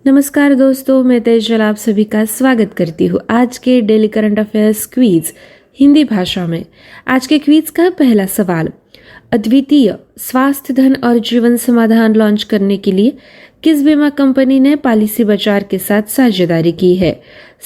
नमस्कार दोस्तों, मैं तेजल आप सभी का स्वागत करती हूँ आज के daily current affairs quiz Hindi भाषा में। आज के क्विज का पहला सवाल, अद्वितीय स्वास्थ्य धन और जीवन समाधान लॉन्च करने के लिए किस बीमा कंपनी ने पॉलिसी बाजार के साथ साझेदारी की है?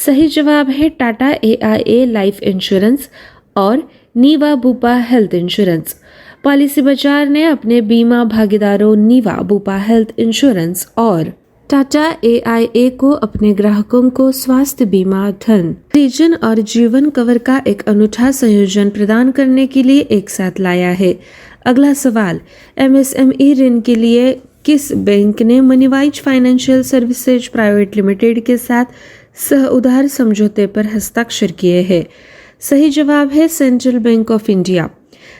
सही जवाब है टाटा AIA लाइफ इंश्योरेंस और नीवा बुपा हेल्थ इंश्योरेंस। पॉलिसी बाजार ने अपने बीमा भागीदारों नीवा बुपा हेल्थ इंश्योरेंस और टाटा AIA को अपने ग्राहकों को स्वास्थ्य बीमा, धन, परिजन और जीवन कवर का एक अनूठा संयोजन प्रदान करने के लिए एक साथ लाया है। अगला सवाल, MSME ऋण के लिए किस बैंक ने मनीवाइज फाइनेंशियल सर्विसेज प्राइवेट लिमिटेड के साथ सह उधार समझौते पर हस्ताक्षर किए हैं? सही जवाब है central bank of India.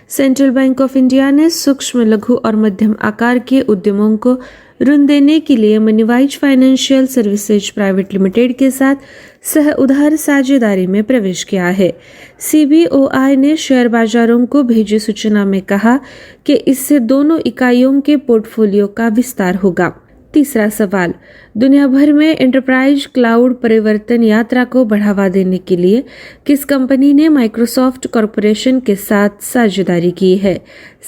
Central bank of India ने सूक्ष्म, लघु और मध्यम आकार के उद्यमों को ऋण देने के लिए मनीवाइज फाइनेंशियल सर्विसेज प्राइवेट लिमिटेड के साथ सह उधार साझेदारी में प्रवेश किया है। CBOI ने शेयर बाजारों को भेजी सूचना में कहा कि इससे दोनों इकाइयों के पोर्टफोलियो का विस्तार होगा। तीसरा सवाल, दुनिया भर में एंटरप्राइज क्लाउड परिवर्तन यात्रा को बढ़ावा देने के लिए किस कंपनी ने माइक्रोसॉफ्ट कॉरपोरेशन के साथ साझेदारी की है?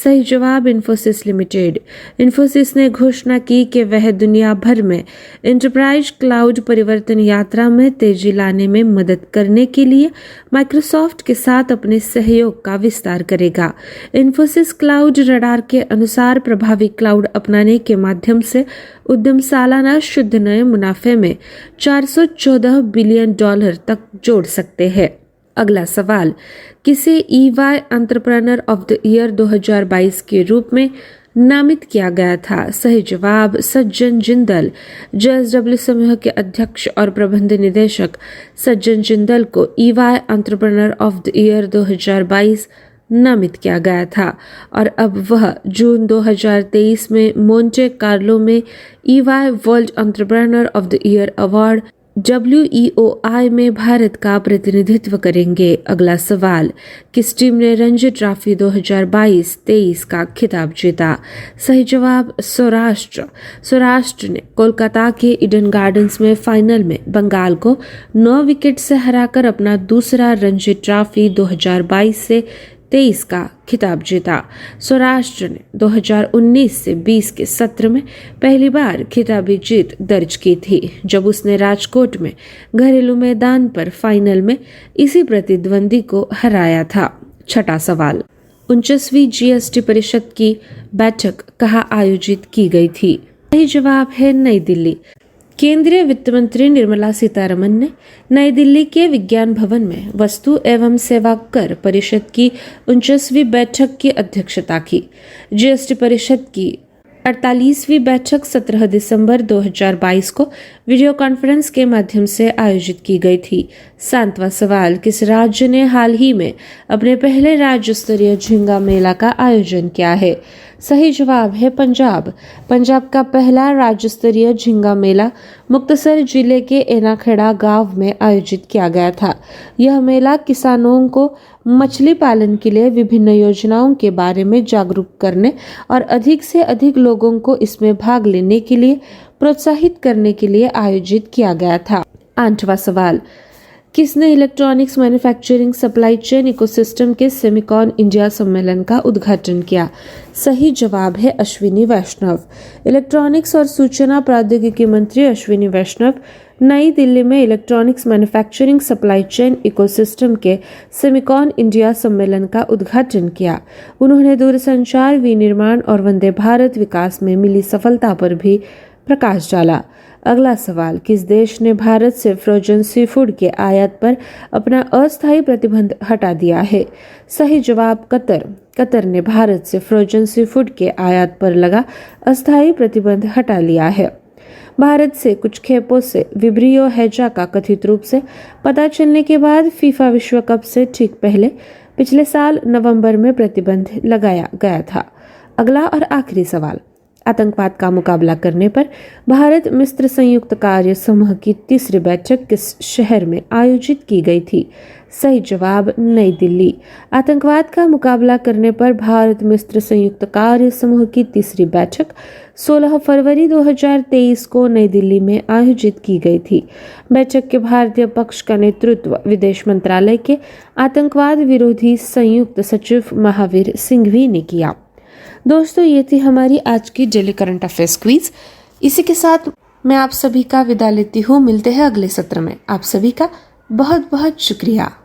सही जवाब इन्फोसिस लिमिटेड। इन्फोसिस ने घोषणा की कि वह दुनिया भर में एंटरप्राइज क्लाउड परिवर्तन यात्रा में तेजी लाने में मदद करने के लिए माइक्रोसॉफ्ट के साथ अपने सहयोग का विस्तार करेगा। इन्फोसिस क्लाउड रडार के अनुसार प्रभावी क्लाउड अपनाने के माध्यम से उद्यम सालाना शुद्ध नए मुनाफे में $414 बिलियन तक जोड़ सकते हैं। अगला सवाल, किसे EY entrepreneur of the year 2022 के रूप में नामित किया गया था? सही जवाब सज्जन जिंदल। JSW समूह के अध्यक्ष और प्रबंध निदेशक सज्जन जिंदल को EY entrepreneur of the year 2022 नामित किया गया था और अब वह जून 2023 में मोंटे कार्लो में EY world entrepreneur of the year award WEOI में भारत का प्रतिनिधित्व करेंगे। अगला सवाल, किस टीम ने रणजी ट्रॉफी 2022-23 का खिताब जीता? सही जवाब सौराष्ट्र। सौराष्ट्र ने कोलकाता के ईडन गार्डन्स में फाइनल में बंगाल को 9 विकेट से हराकर अपना दूसरा रणजी ट्रॉफी 2022-23 का खिताब जीता। सौराष्ट्र ने 2019 से 20 के सत्र में पहली बार खिताबी जीत दर्ज की थी, जब उसने राजकोट में घरेलू मैदान पर फाइनल में इसी प्रतिद्वंदी को हराया था। छठा सवाल, 49वीं GST परिषद की बैठक कहाँ आयोजित की गई थी? सही जवाब है नई दिल्ली। केंद्रीय वित्त मंत्री निर्मला सीतारमन ने नई दिल्ली के विज्ञान भवन में वस्तु एवं सेवा कर परिषद की 49वीं बैठक की अध्यक्षता की। GST परिषद की 48वीं बैठक 17 दिसंबर 2022 को वीडियो कॉन्फ्रेंस के माध्यम से आयोजित की गई थी। 7वां सवाल, किस राज्य ने हाल ही में अपने पहले राज्य स्तरीय झींगा मेला का आयोजन किया है? सही जवाब है पंजाब। पंजाब का पहला राज्य स्तरीय झींगा मेला मुक्तसर जिले के एनाखेड़ा गांव में आयोजित किया गया था। यह मेला किसानों को मछली पालन के लिए विभिन्न योजनाओं के बारे में जागरूक करने और अधिक से अधिक लोगों को इसमें भाग लेने के लिए प्रोत्साहित करने के लिए आयोजित किया गया था। 8वां सवाल, किसने electronics manufacturing supply chain ecosystem के सेमिकॉन इंडिया सम्मेलन का उद्घाटन किया? सही जवाब है अश्विनी वैष्णव। इलेक्ट्रॉनिक्स और सूचना प्रौद्योगिकी मंत्री अश्विनी वैष्णव नई दिल्ली में electronics manufacturing supply chain ecosystem के सेमिकॉन इंडिया सम्मेलन का उद्घाटन किया। उन्होंने दूरसंचार, विनिर्माण और वंदे भारत विकास में मिली सफलता पर भी प्रकाश डाला। अगला सवाल, किस देश ने भारत से फ्रोजन सी फूड के आयात पर अपना अस्थायी प्रतिबंध हटा दिया है? सही जवाब कतर। कतर ने भारत से फ्रोजन सी फूड के आयात पर लगा अस्थायी प्रतिबंध हटा लिया है। भारत से कुछ खेपों से विब्रियो हैजा का कथित रूप से पता चलने के बाद फीफा विश्व कप से ठीक पहले पिछले साल नवंबर में प्रतिबंध लगाया गया था। अगला और आखिरी सवाल, आतंकवाद का मुकाबला करने पर भारत मिस्र संयुक्त कार्य समूह की तीसरी बैठक किस शहर में आयोजित की गई थी? सही जवाब नई दिल्ली। आतंकवाद का मुकाबला करने पर भारत मिस्र संयुक्त कार्य समूह की तीसरी बैठक 16 फरवरी 2023 को नई दिल्ली में आयोजित की गई थी। बैठक के भारतीय पक्ष का नेतृत्व विदेश मंत्रालय के आतंकवाद विरोधी संयुक्त सचिव महावीर सिंघवी ने किया। दोस्तों, ये थी हमारी आज की डेली करंट अफेयर्स क्विज। इसी के साथ मैं आप सभी का विदा लेती हूँ। मिलते हैं अगले सत्र में। आप सभी का बहुत बहुत शुक्रिया।